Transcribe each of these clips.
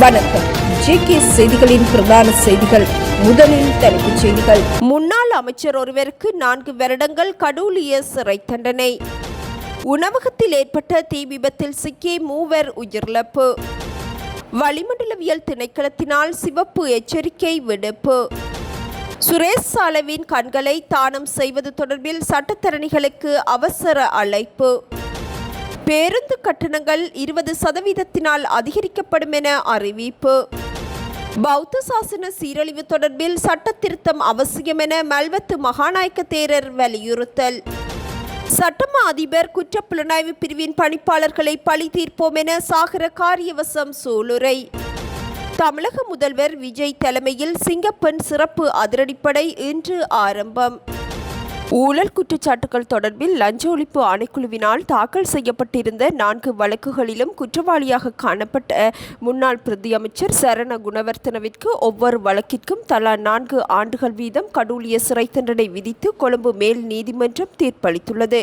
வணக்கம். ஜேகே செய்திகளின் பிரதான செய்திகள். முதலில் தலைப்புச் செய்திகள். முன்னாள் அமைச்சர் ஒருவருக்கு 4 வருடங்கள் கடூழிய சிறை தண்டனை. உணவகத்தில் ஏற்பட்ட தீ விபத்தில் சிக்கி 3 உயிரிழப்பு. வளிமண்டலவியல் திணைக்களத்தினால் சிவப்பு எச்சரிக்கை விடுப்பு. சுரேஷ் சாலவின் கண்களை தானம் செய்வது தொடர்பில் சட்டத்தரணிகளுக்கு அவசர அழைப்பு. பேருந்து கட்டணங்கள் 20% அதிகரிக்கப்படும் என அறிவிப்பு. பௌத்த சாசன சீரழிவு தொடர்பில் சட்ட திருத்தம் அவசியம் என மல்வத்து மகாநாயக்க தேரர் வலியுறுத்தல். சட்டமா அதிபர் குற்றப்புலனாய்வு பிரிவின் பணிப்பாளர்களை பழி தீர்ப்போம் என சாகர காரியவசம் சூளுரை. தமிழக முதல்வர் விஜய் தலைமையில் சிங்கப்பெண் சிறப்பு அதிரடிப்படை இன்று ஆரம்பம். ஊழல் குற்றச்சாட்டுகள் தொடர்பில் லஞ்ச ஒழிப்பு ஆணைக்குழுவினால் தாக்கல் செய்யப்பட்டிருந்த 4 வழக்குகளிலும் குற்றவாளியாக காணப்பட்ட முன்னாள் பிரதி அமைச்சர் சரண குணவர்த்தனவிற்கு ஒவ்வொரு வழக்கிற்கும் தலா 4 ஆண்டுகள் வீதம் கடூழிய சிறை தண்டனை விதித்து கொழும்பு மேல் நீதிமன்றம் தீர்ப்பளித்துள்ளது.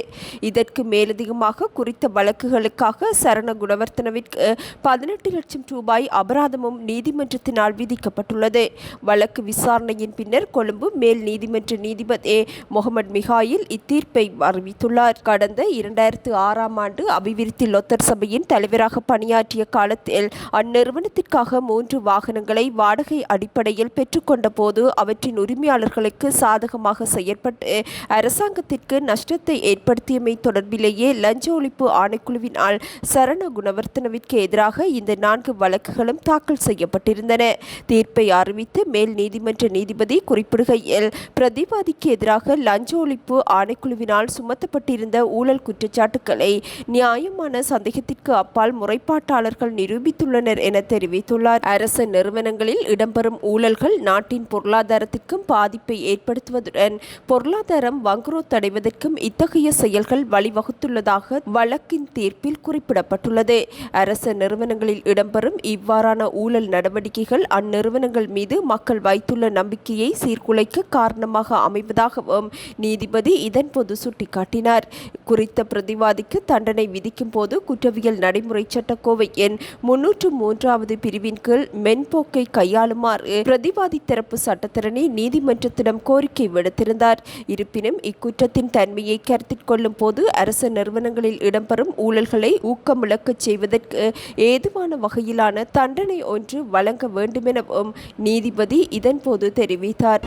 இதற்கு மேலதிகமாக குறித்த வழக்குகளுக்காக சரண குணவர்த்தனவிற்கு 18 லட்சம் ரூபாய் அபராதமும் நீதிமன்றத்தினால் விதிக்கப்பட்டுள்ளது. வழக்கு விசாரணையின் பின்னர் கொழும்பு மேல் நீதிமன்ற நீதிபதி முகமது மிகாயில் இத்தீர்ப்பை அறிவித்துள்ளார். கடந்த 2006ஆம் ஆண்டு அபிவிருத்தி லொத்தர் சபையின் தலைவராக பணியாற்றிய காலத்தில் அந்நிறுவனத்திற்காக 3 வாகனங்களை வாடகை அடிப்படையில் பெற்றுக்கொண்ட போது அவற்றின் உரிமையாளர்களுக்கு சாதகமாக செயற்பட்டு அரசாங்கத்திற்கு நஷ்டத்தை ஏற்படுத்தியமை தொடர்பிலேயே லஞ்ச ஒழிப்பு ஆணைக்குழுவினால் சரண குணவர்த்தனவிற்கு எதிராக இந்த 4 வழக்குகளும் தாக்கல் செய்யப்பட்டிருந்தன. தீர்ப்பை அறிவித்து மேல் நீதிமன்ற நீதிபதி குறிப்பிடுகையில் பிரதிவாதிக்கு எதிராக லஞ்ச ஒழிப்பு ஆணைக்குழுவினால் சுமத்தப்பட்டிருந்த ஊழல் குற்றச்சாட்டுக்களை நியாயமான சந்தேகத்திற்கு அப்பால் முறைப்பாட்டாளர்கள் நிரூபித்துள்ளனர் என தெரிவித்துள்ளார். அரசு நிறுவனங்களில் இடம்பெறும் ஊழல்கள் நாட்டின் பொருளாதாரத்திற்கும் பாதிப்பை ஏற்படுத்துவதுடன் பொருளாதாரம் வங்குரோத்தடைவதற்கும் இத்தகைய செயல்கள் வழிவகுத்துள்ளதாக வழக்கின் தீர்ப்பில் குறிப்பிடப்பட்டுள்ளது. அரசு நிறுவனங்களில் இடம்பெறும் இவ்வாறான ஊழல் நடவடிக்கைகள் அந்நிறுவனங்கள் மீது மக்கள் வைத்துள்ள நம்பிக்கையை சீர்குலைக்க காரணமாக அமைவதாகவும் நீதிபதி இதன்போது சுட்டிக்காட்டினார். குறித்த பிரதிவாதிக்கு தண்டனை விதிக்கும் போது குற்றவியல் நடைமுறை சட்டக்கோவை எண் 303வது பிரிவின் கீழ் மென்போக்கை கையாளுமாறு பிரதிவாதி தரப்பு சட்டத்தரணி நீதிமன்றத்திடம் கோரிக்கை விடுத்திருந்தார். இருப்பினும் இக்குற்றத்தின் தன்மையை கருத்தில் கொள்ளும் போது அரசு நிறுவனங்களில் இடம்பெறும் ஊழல்களை ஊக்கமிழக்கச் செய்வதற்கு ஏதுவான வகையிலான தண்டனை ஒன்று வழங்க வேண்டுமெனவும் நீதிபதி இதன்போது தெரிவித்தார்.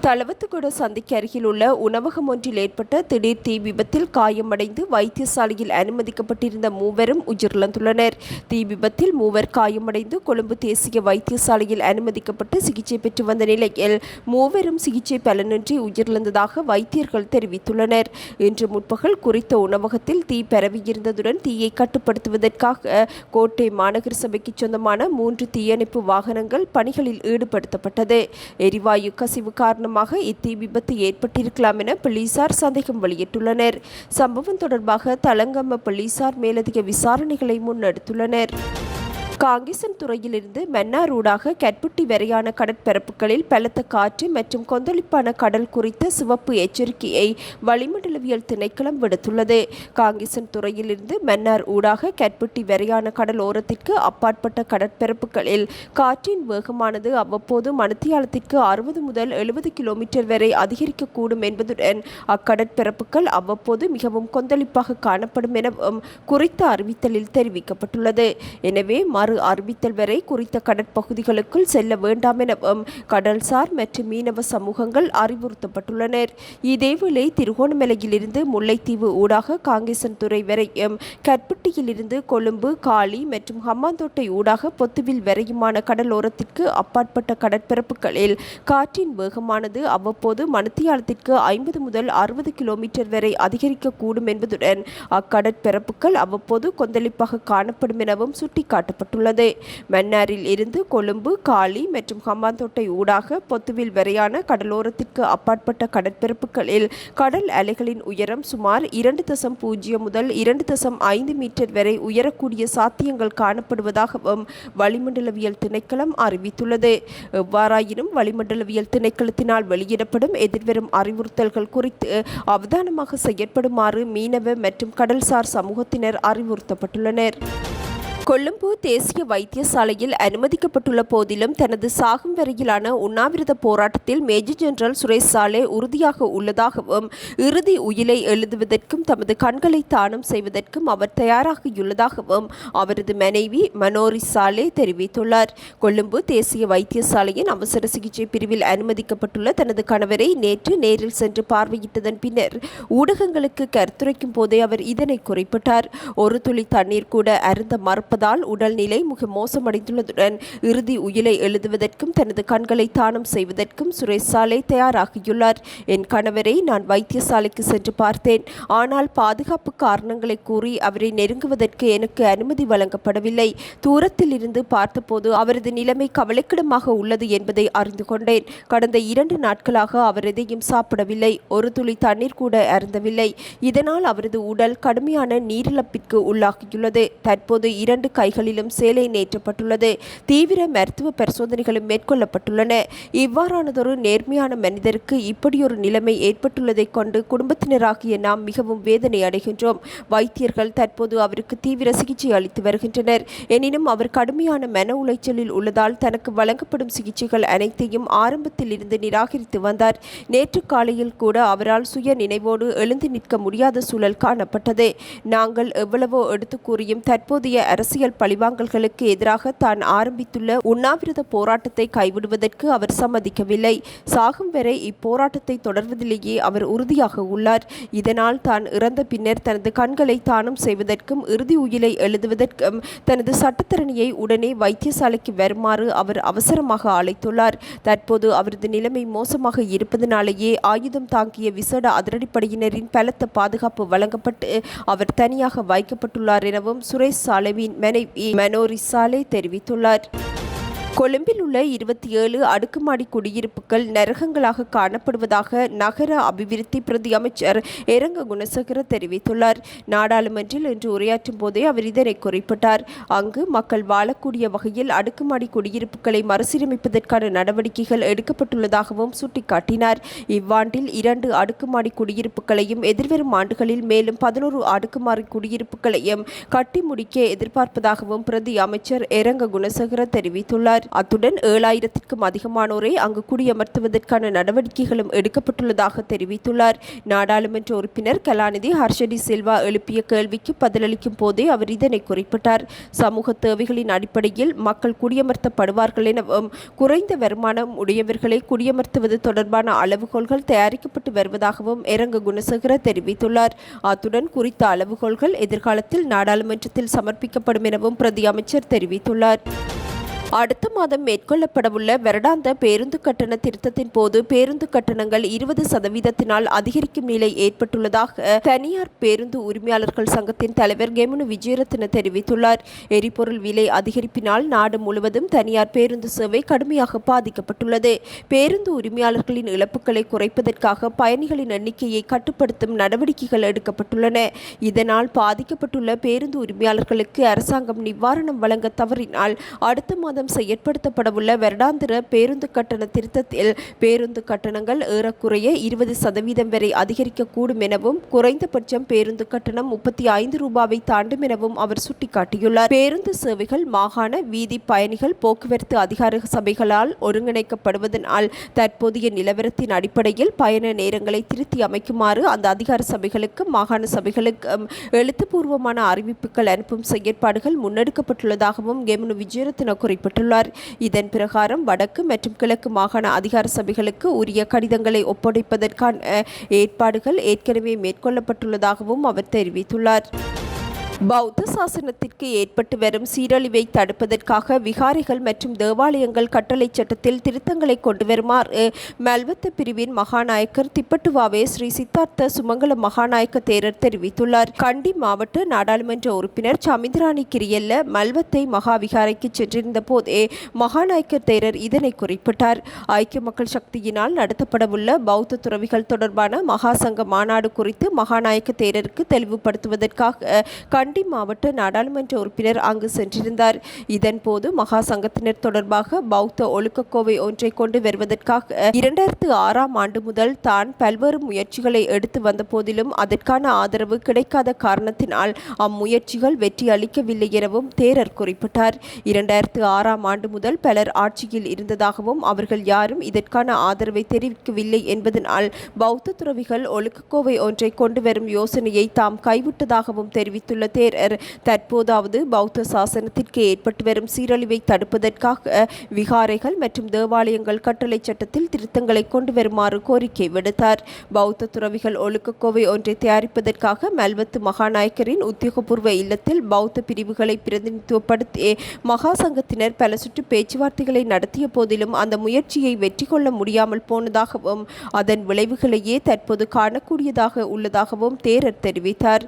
தளவத்துகொட சந்திக்கு அருகில் உள்ள உணவகம் ஒன்றில் ஏற்பட்ட திடீர் தீ விபத்தில் காயமடைந்து வைத்தியசாலையில் அனுமதிக்கப்பட்டிருந்த 3 உயிரிழந்துள்ளனர். தீ விபத்தில் 3 காயமடைந்து கொழும்பு தேசிய வைத்தியசாலையில் அனுமதிக்கப்பட்டு சிகிச்சை பெற்று வந்த நிலையில் 3 சிகிச்சை பலனின்றி உயிரிழந்ததாக வைத்தியர்கள் தெரிவித்துள்ளனர். இன்று முற்பகல் குறித்த உணவகத்தில் தீ பரவியிருந்ததுடன் தீயை கட்டுப்படுத்துவதற்காக கோட்டை மாநகர சபைக்கு சொந்தமான 3 தீயணைப்பு வாகனங்கள் பணிகளில் ஈடுபடுத்தப்பட்டது. எரிவாயு கசிவு காரணமாக இத்தீ விபத்து ஏற்பட்டிருக்கலாம் என போலீசார் சந்தேகம் வெளியிட்டுள்ளனர். சம்பவம் தொடர்பாக தலங்கம்ம போலீசார் மேலதிக விசாரணைகளை முன்னெடுத்துள்ளனர். காங்கேசன் துறையிலிருந்து மன்னார் ஊடாக கட்புட்டி வரையான கடற்பரப்புகளில் பலத்த காற்று மற்றும் கொந்தளிப்பான கடல் குறித்த சிவப்பு எச்சரிக்கையை வளிமண்டலவியல் திணைக்களம் விடுத்துள்ளது. காங்கேசன் துறையிலிருந்து மன்னார் ஊடாக கட்புட்டி வரையான கடல் ஓரத்திற்கு அப்பாற்பட்ட கடற்பரப்புகளில் காற்றின் வேகமானது அவ்வப்போது மணித்தியாலத்திற்கு 60 முதல் 70 கிலோமீட்டர் வரை அதிகரிக்கக்கூடும் என்பதுடன் அக்கடற்பரப்புகள் அவ்வப்போது மிகவும் கொந்தளிப்பாக காணப்படும் எனவும் குறித்த அறிவித்தலில் தெரிவிக்கப்பட்டுள்ளது. எனவே அறிவித்தல் வரை குறித்த கடற்பகுதிகளுக்குள் செல்ல வேண்டாம் எனவும் கடல்சார் மற்றும் மீனவ சமூகங்கள் அறிவுறுத்தப்பட்டுள்ளனர். இதேவேளை திருகோணமலையிலிருந்து முல்லைத்தீவு ஊடாக காங்கேசன் துறை வரையும் கட்புட்டியிலிருந்து கொழும்பு காலி மற்றும் ஹம்மாந்தோட்டை ஊடாக பொத்துவில் வரையுமான கடலோரத்திற்கு அப்பாற்பட்ட கடற்பரப்புகளில் காற்றின் வேகமானது அவ்வப்போது மணித்தியாலத்திற்கு 50 முதல் 60 கிலோமீட்டர் வரை அதிகரிக்கக்கூடும் என்பதுடன் அக்கடற்பரப்புகள் அவ்வப்போது கொந்தளிப்பாக காணப்படும் எனவும் சுட்டிக்காட்டப்பட்டுள்ளது. மன்னாரில் இருந்து கொழும்பு காலி மற்றும் ஹம்பாந்தோட்டை ஊடாக பொத்துவில் வரையான கடலோரத்திற்கு அப்பாற்பட்ட கடற்பரப்புகளில் கடல் அலைகளின் உயரம் சுமார் 2.0 முதல் 2.5 மீட்டர் வரை உயரக்கூடிய சாத்தியங்கள் காணப்படுவதாகவும் வளிமண்டலவியல் திணைக்களம் அறிவித்துள்ளது. எவ்வாறாயினும் வளிமண்டலவியல் திணைக்களத்தினால் வெளியிடப்படும் எதிர்வரும் அறிவுறுத்தல்கள் குறித்து அவதானமாக செயற்படுமாறு மீனவ மற்றும் கடல்சார் சமூகத்தினர் அறிவுறுத்தப்பட்டுள்ளனர். கொழும்பு தேசிய வைத்தியசாலையில் அனுமதிக்கப்பட்டுள்ள போதிலும் தனது சாகும் வரையிலான உண்ணாவிரத போராட்டத்தில் மேஜர் ஜெனரல் சுரேஷ் சாலே உறுதியாக உள்ளதாகவும் இறுதி உயிலை எழுதுவதற்கும் தமது கண்களை தானம் செய்வதற்கும் அவர் தயாராகியுள்ளதாகவும் அவரது மனைவி மனோரி சாலே தெரிவித்துள்ளார். கொழும்பு தேசிய வைத்தியசாலையின் அவசர சிகிச்சை பிரிவில் அனுமதிக்கப்பட்டுள்ள தனது கணவரை நேற்று நேரில் சென்று பார்வையிட்டதன் பின்னர் ஊடகங்களுக்கு கருத்துரைக்கும் போதே அவர் இதனை குறிப்பிட்டார். ஒரு துளி தண்ணீர் கூட அருந்த மறுப்பதால் உடல்நிலை மிக மோசமடைந்துள்ளதுடன் இறுதி உயிலை எழுதுவதற்கும் தனது கண்களை தானம் செய்வதற்கும் சுரேஷ் சாலே தயாராகியுள்ளார். என் கணவரை நான் வைத்தியசாலைக்கு சென்று பார்த்தேன். ஆனால் பாதுகாப்பு காரணங்களை கூறி அவரை நெருங்குவதற்கு எனக்கு அனுமதி வழங்கப்படவில்லை. தூரத்தில் இருந்து பார்த்தபோது அவரது நிலைமை கவலைக்கிடமாக உள்ளது என்பதை அறிந்து கொண்டேன். கடந்த 2 நாட்களாக அவர் எதையும் சாப்பிடவில்லை. ஒரு துளி தண்ணீர் கூட அருந்தவில்லை. இதனால் அவரது உடல் கடுமையான நீரிழப்பிற்கு உள்ளாகியுள்ளது. தற்போது 2 கைகளிலும் சேலை நேற்றப்பட்டுள்ளது. தீவிர மருத்துவ பரிசோதனைகளும் மேற்கொள்ளப்பட்டுள்ளன. இவ்வாறானதொரு நேர்மையான மனிதருக்கு இப்படியொரு நிலைமை ஏற்பட்டுள்ளதை கொண்டு குடும்பத்தினராகிய நாம் மிகவும் வேதனை அடைகின்றோம். வைத்தியர்கள் தற்போது அவருக்கு தீவிர சிகிச்சை அளித்து வருகின்றனர். எனினும் அவர் கடுமையான மன உளைச்சலில் உள்ளதால் தனக்கு வழங்கப்படும் சிகிச்சைகள் அனைத்தையும் ஆரம்பத்தில் இருந்து நிராகரித்து வந்தார். நேற்று காலையில் கூட அவரால் சுய நினைவோடு எழுந்து நிற்க முடியாத சூழல் காணப்பட்டது. நாங்கள் எவ்வளவோ எடுத்து கூறியும் தற்போதைய அரசியல் பழிவாங்கல்களுக்கு எதிராக தான் ஆரம்பித்துள்ள உண்ணாவிரத போராட்டத்தை கைவிடுவதற்கு அவர் சம்மதிக்கவில்லை. சாகும் வரை இப்போராட்டத்தை தொடர்வதிலேயே அவர் உறுதியாக உள்ளார். இதனால் தான் இறந்த பின்னர் தனது கண்களை தானம் செய்வதற்கும் இறுதி உயிலை எழுதுவதற்கும் தனது சட்டத்தரணியை உடனே வைத்தியசாலைக்கு வருமாறு அவர் அவசரமாக அழைத்துள்ளார். தற்போது அவரது நிலைமை மோசமாக இருப்பதனாலேயே ஆயுதம் தாங்கிய விசேட அதிரடிப்படையினரின் பலத்த பாதுகாப்பு வழங்கப்பட்டு அவர் தனியாக வைக்கப்பட்டுள்ளார் எனவும் சுரேஷ் சாலேவின் மனைவி மனோரி சாலே தெரிவித்துள்ளார். கொழும்பில் உள்ள 27 அடுக்குமாடி குடியிருப்புகள் நரகங்களாக காணப்படுவதாக நகர அபிவிருத்தி பிரதி அமைச்சர் இரங்க குணசேகர தெரிவித்துள்ளார். நாடாளுமன்றில் இன்று உரையாற்றும் போதே அவர் இதனை குறிப்பிட்டார். அங்கு மக்கள் வாழக்கூடிய வகையில் அடுக்குமாடி குடியிருப்புகளை மறுசீரமைப்பதற்கான நடவடிக்கைகள் எடுக்கப்பட்டுள்ளதாகவும் சுட்டிக்காட்டினார். இவ்வாண்டில் 2 அடுக்குமாடி குடியிருப்புகளையும் எதிர்வரும் ஆண்டுகளில் மேலும் 11 அடுக்குமாடி குடியிருப்புகளையும் கட்டி முடிக்க எதிர்பார்ப்பதாகவும் பிரதி அமைச்சர் இரங்க குணசேகர தெரிவித்துள்ளார். அத்துடன் 7000க்கும் அதிகமானோரை அங்கு குடியமர்த்துவதற்கான நடவடிக்கைகளும் எடுக்கப்பட்டுள்ளதாக தெரிவித்துள்ளார். நாடாளுமன்ற உறுப்பினர் கலாநிதி ஹர்ஷடி சில்வா எழுப்பிய கேள்விக்கு பதிலளிக்கும் போதே அவர் இதனை குறிப்பிட்டார். சமூக தேவைகளின் அடிப்படையில் மக்கள் குடியமர்த்தப்படுவார்கள் எனவும் குறைந்த வருமானம் உடையவர்களை குடியமர்த்துவது தொடர்பான அளவுகோல்கள் தயாரிக்கப்பட்டு வருவதாகவும் இரங்க குணசேகர தெரிவித்துள்ளார். அத்துடன் குறித்த அளவுகோல்கள் எதிர்காலத்தில் நாடாளுமன்றத்தில் சமர்ப்பிக்கப்படும் எனவும் பிரதி அமைச்சர் தெரிவித்துள்ளார். அடுத்த மாதம் மேற்கொள்ளப்படவுள்ள வருடாந்த பேருந்து கட்டண திருத்தத்தின் போது பேருந்து கட்டணங்கள் 20% அதிகரிக்கும் நிலை ஏற்பட்டுள்ளதாக தனியார் பேருந்து உரிமையாளர்கள் சங்கத்தின் தலைவர் கெமுனு விஜயரத்ன தெரிவித்துள்ளார். எரிபொருள் விலை அதிகரிப்பினால் நாடு முழுவதும் தனியார் பேருந்து சேவை கடுமையாக பாதிக்கப்பட்டுள்ளது. பேருந்து உரிமையாளர்களின் இழப்புகளை குறைப்பதற்காக பயணிகளின் எண்ணிக்கையை கட்டுப்படுத்தும் நடவடிக்கைகள் எடுக்கப்பட்டுள்ளன. இதனால் பாதிக்கப்பட்டுள்ள பேருந்து உரிமையாளர்களுக்கு அரசாங்கம் நிவாரணம் வழங்க தவறினால் அடுத்த மாதம் செயற்படுத்தப்படவுள்ள வருடாந்திர பேருந்து கட்டண திருத்தத்தில் பேருந்து கட்டணங்கள் ஏறக்குறைய 20% வரை அதிகரிக்கக்கூடும் எனவும் குறைந்தபட்சம் பேருந்து கட்டணம் 35 ரூபாவை தாண்டும் எனவும் அவர் சுட்டிக்காட்டியுள்ளார். பேருந்து சேவைகள் மாகாண வீதி பயணிகள் போக்குவரத்து அதிகார சபைகளால் ஒருங்கிணைக்கப்படுவதனால் தற்போதைய நிலவரத்தின் அடிப்படையில் பயண நேரங்களை திருத்தி அமைக்குமாறு அந்த அதிகார சபைகளுக்கு மாகாண சபைகளுக்கு எழுத்துப்பூர்வமான அறிவிப்புகள் அனுப்பும் செயற்பாடுகள் முன்னெடுக்கப்பட்டுள்ளதாகவும் கெமுனு விஜயரத்ன குறிப்பிட்டார். இதன் பிரகாரம் வடக்கு மற்றும் கிழக்கு மாகாண அதிகார சபைகளுக்கு உரிய கடிதங்களை ஒப்படைப்பதற்கான ஏற்பாடுகள் ஏற்கனவே மேற்கொள்ளப்பட்டுள்ளதாகவும் அவர் தெரிவித்துள்ளார். பௌத்த சாசனத்திற்கு ஏற்பட்டு வரும் சீரழிவை தடுப்பதற்காக விகாரைகள் மற்றும் தேவாலயங்கள் கட்டளை சட்டத்தில் திருத்தங்களை கொண்டு வருமாறு மல்வத்த பிரிவின் மகாநாயக்கர் திப்பட்டுவாவே ஸ்ரீ சித்தார்த்த சுமங்கல மகாநாயக்க தேரர் தெரிவித்துள்ளார். கண்டி மாவட்ட நாடாளுமன்ற உறுப்பினர் சமிந்திராணி கிரியல்ல மல்வத்தை மகாவிகாரைக்கு சென்றிருந்த போதே மகாநாயக்கர் தேரர் இதனை குறிப்பிட்டார். ஐக்கிய மக்கள் சக்தியினால் நடத்தப்படவுள்ள பௌத்த துறவிகள் தொடர்பான மகாசங்க மாநாடு குறித்து மகாநாயக்க தேரருக்கு தெளிவுபடுத்துவதற்காக கண்டி மாவட்ட நாடாளுமன்ற உறுப்பினர் அங்கு சென்றிருந்தார். இதன்போது மகா சங்கத்தினர் தொடர்பாக பௌத்த ஒழுக்கக்கோவை ஒன்றை கொண்டு வருவதற்காக 2006ஆம் ஆண்டு முதல் தான் பல்வேறு முயற்சிகளை எடுத்து வந்த போதிலும் அதற்கான ஆதரவு கிடைக்காத காரணத்தினால் அம்முயற்சிகள் வெற்றி அளிக்கவில்லை எனவும் தேரர் குறிப்பிட்டார். 2006ஆம் ஆண்டு முதல் பலர் ஆட்சியில் இருந்ததாகவும் அவர்கள் யாரும் இதற்கான ஆதரவை தெரிவிக்கவில்லை என்பதனால் பௌத்த துறவிகள் ஒழுக்கக்கோவை ஒன்றை கொண்டு வரும் யோசனையை தாம் கைவிட்டதாகவும் தெரிவித்துள்ள தேரர், தற்போதாவது பௌத்த சாசனத்திற்கு ஏற்பட்டு வரும் சீரழிவை தடுப்பதற்காக விகாரைகள் மற்றும் தேவாலயங்கள் கட்டளை சட்டத்தில் திருத்தங்களை கொண்டு வருமாறு கோரிக்கை விடுத்தார். பௌத்த துறவிகள் ஒழுக்கக்கோவை ஒன்றை தயாரிப்பதற்காக மல்வத்து மகாநாயக்கரின் உத்தியோகபூர்வ இல்லத்தில் பௌத்த பிரிவுகளை பிரதிநிதித்துவப்படுத்தி மகா சங்கத்தினர் பல சுற்று பேச்சுவார்த்தைகளை நடத்திய போதிலும் அந்த முயற்சியை வெற்றி கொள்ள முடியாமல் போனதாகவும் அதன் விளைவுகளையே தற்போது காணக்கூடியதாக உள்ளதாகவும் தேரர் தெரிவித்தார்.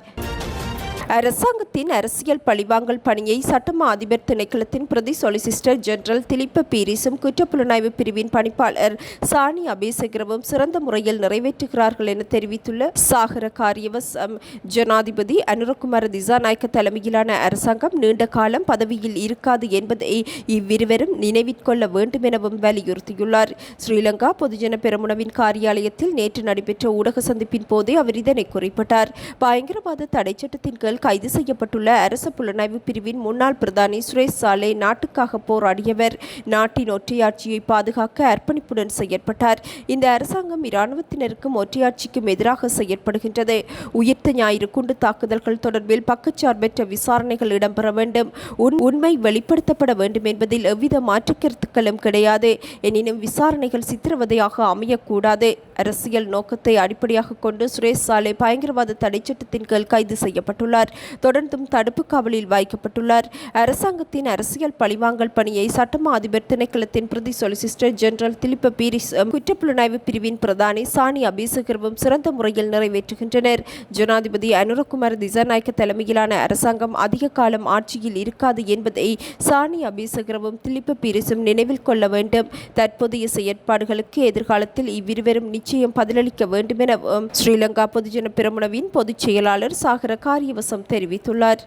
அரசாங்கத்தின் அரசியல் பழிவாங்கல் பணியை சட்டமா அதிபர் திணைக்களத்தின் பிரதி சொலிசிஸ்டர் ஜெனரல் திலிப்ப பீரிஸும் குற்றப்புலனாய்வு பிரிவின் பணிப்பாளர் சானி அபேசகரவும் சிறந்த முறையில் நிறைவேற்றுகிறார்கள் என தெரிவித்துள்ள சாகர காரியவசம் ஜனாதிபதி அனுரகுமார திசாநாயக்க தலைமையிலான அரசாங்கம் நீண்ட காலம் பதவியில் இருக்காது என்பதை இவ்விருவரும் நினைவிற்கொள்ள வேண்டும் எனவும் வலியுறுத்தியுள்ளார். ஸ்ரீலங்கா பொதுஜன பெரமுனவின் காரியாலயத்தில் நேற்று நடைபெற்ற ஊடக சந்திப்பின் போதே அவர் இதனை குறிப்பிட்டார். பயங்கரவாத தடை சட்டத்தின் கீழ் கைது செய்யப்பட்டுள்ள அரசு புலனாய்வு பிரிவின் முன்னாள் பிரதானி சுரேஷ் சாலே நாட்டுக்காக போராடியவர். நாட்டின் ஒற்றையாட்சியை பாதுகாக்க அர்ப்பணிப்புடன் செயற்பட்டார். இந்த அரசாங்கம் இராணுவத்தினருக்கும் ஒற்றையாட்சிக்கும் எதிராக செயற்படுகின்றது. உயிர்த்த ஞாயிறு குண்டு தாக்குதல்கள் தொடர்பில் பக்கச்சார்பற்ற விசாரணைகள் இடம்பெற வேண்டும். உண்மை வெளிப்படுத்தப்பட வேண்டும் என்பதில் எவ்வித மாற்று கருத்துக்களும் கிடையாது. எனினும் விசாரணைகள் சித்திரவதையாக அமையக்கூடாது. அரசியல் நோக்கத்தை அடிப்படையாக கொண்டு சுரேஷ் சாலே பயங்கரவாத தடை சட்டத்தின் கீழ் கைது செய்யப்பட்டுள்ளார். தொடர்ந்தும் தடுப்பு காவலில் வைக்கப்பட்டுள்ளார். அரசாங்கத்தின் அரசியல் பழிவாங்கல் பணியை சட்டமா அதிபர் திணைக்களத்தின் பிரதி சொலிசிஸ்டர் ஜெனரல் திலிப்ப பீரிஸ் குற்றப்புலனாய்வு பிரிவின் பிரதானி சானி அபேசகரவும் சிறந்த முறையில் நிறைவேற்றுகின்றனர். ஜனாதிபதி அனுரகுமார திசாநாயக்க தலைமையிலான அரசாங்கம் அதிக காலம் ஆட்சியில் இருக்காது என்பதை சானி அபேசகரவும் திலிப்ப பீரிஸும் நினைவில் கொள்ள வேண்டும். தற்போதைய செயற்பாடுகளுக்கு எதிர்காலத்தில் இவ்விருவரும் நிச்சயம் பதிலளிக்க வேண்டும் என ஸ்ரீலங்கா பொதுஜன பெரமுனவின் பொதுச் செயலாளர் சாகர காரியவசம் தெரிவித்துள்ளார்.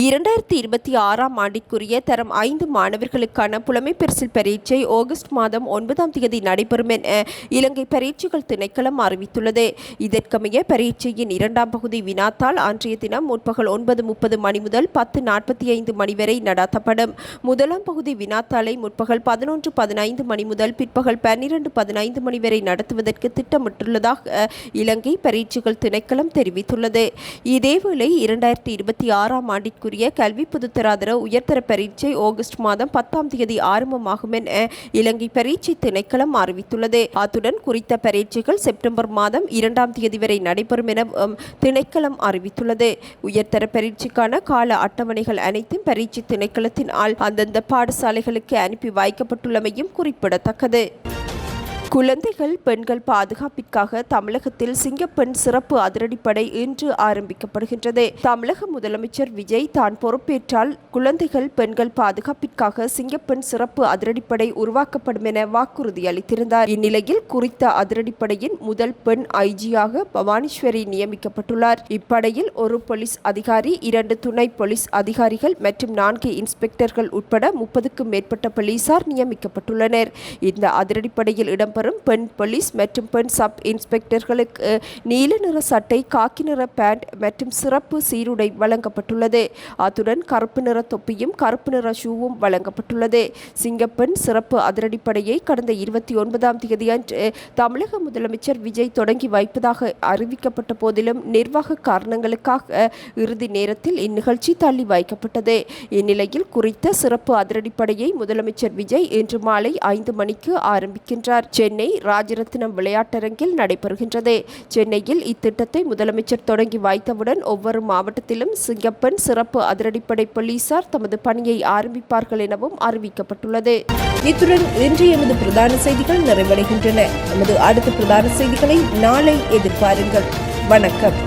2026ஆம் ஆண்டிற்குரிய தரம் 5 மாணவர்களுக்கான புலமை பரிசில் பரீட்சை ஆகஸ்ட் மாதம் 9ஆம் தேதி நடைபெறும் என இலங்கை பரீட்சைகள் திணைக்களம் அறிவித்துள்ளது. இதற்கமைய பரீட்சையின் 2ஆம் பகுதி வினாத்தாள் அன்றைய தினம் முற்பகல் 9:30 மணி முதல் 10:45 மணி வரை நடாத்தப்படும். முதலாம் பகுதி வினாத்தாளை முற்பகல் 11:15 மணி முதல் பிற்பகல் 12:15 மணி வரை நடத்துவதற்கு திட்டமிட்டுள்ளதாக இலங்கை பரீட்சைகள் திணைக்களம் தெரிவித்துள்ளது. இதேவேளை 2026ஆம் ஆண்டிற்கு கல்வி பொதுத்தராதர உயர்தர பரீட்சை ஆகஸ்ட் மாதம் 10ஆம் தேதி ஆரம்பமாகும் என இலங்கை பரீட்சை திணைக்களம் அறிவித்துள்ளது. அத்துடன் குறித்த பரீட்சைகள் செப்டம்பர் மாதம் 2ஆம் தேதி வரை நடைபெறும் என திணைக்களம் அறிவித்துள்ளது. உயர்தர பரீட்சைக்கான கால அட்டவணைகள் அனைத்தும் பரீட்சை திணைக்களத்தினால் அந்தந்த பாடசாலைகளுக்கு அனுப்பி வைக்கப்பட்டுள்ளமையும் குறிப்பிடத்தக்கது. குழந்தைகள் பெண்கள் பாதுகாப்பிற்காக தமிழகத்தில் சிங்கப்பெண் சிறப்பு அதிரடிப்படை இன்று ஆரம்பிக்கப்படுகின்றது. தமிழக முதலமைச்சர் விஜய் தான் பொறுப்பேற்றால் குழந்தைகள் பெண்கள் பாதுகாப்பிற்காக சிங்கப்பெண் சிறப்பு அதிரடிப்படை உருவாக்கப்படும் என வாக்குறுதி அளித்திருந்தார். இந்நிலையில் குறித்த அதிரடிப்படையின் முதல் பெண் ஐஜியாக பவானீஸ்வரி நியமிக்கப்பட்டுள்ளார். இப்படையில் ஒரு போலீஸ் அதிகாரி, 2 துணை போலீஸ் அதிகாரிகள் மற்றும் 4 இன்ஸ்பெக்டர்கள் உட்பட 30க்கும் மேற்பட்ட போலீசார் நியமிக்கப்பட்டுள்ளனர். இந்த அதிரடிப்படையில் இடம்பெறும் பெண் போலீஸ் மற்றும் பெண் சப் இன்ஸ்பெக்டர்களுக்கு நீல நிற சட்டை, காக்கி நிற பேண்ட் மற்றும் சிறப்பு சீருடை வழங்கப்பட்டுள்ளது. அத்துடன் கருப்பு நிற தொப்பியும் கருப்பு நிற ஷூவும் வழங்கப்பட்டுள்ளது. சிங்கப்பெண் சிறப்பு அதிரடிப்படையை கடந்த 29ஆம் தேதி அன்று தமிழக முதலமைச்சர் விஜய் தொடங்கி வைப்பதாக அறிவிக்கப்பட்ட போதிலும் நிர்வாக காரணங்களுக்காக இறுதி நேரத்தில் இந்நிகழ்ச்சி தள்ளி வைக்கப்பட்டது. இந்நிலையில் குறித்த சிறப்பு அதிரடிப்படையை முதலமைச்சர் விஜய் இன்று மாலை 5 மணிக்கு ஆரம்பிக்கின்றார். சென்னை ராஜரத்னம் விளையாட்டரங்கில் நடைபெறுகின்றது. சென்னையில் இத்திட்டத்தை முதலமைச்சர் தொடங்கி வைத்தவுடன் ஒவ்வொரு மாவட்டத்திலும் சிங்கப்பெண் சிறப்பு அதிரடிப்படை போலீசார் தமது பணியை ஆரம்பிப்பார்கள் எனவும் அறிவிக்கப்பட்டுள்ளது. இத்துடன் இன்று எமது பிரதான செய்திகள் நிறைவடைகின்றன. நமது அடுத்த பிரதான செய்திகளை நாளை எதிர்பாருங்கள். வணக்கம்.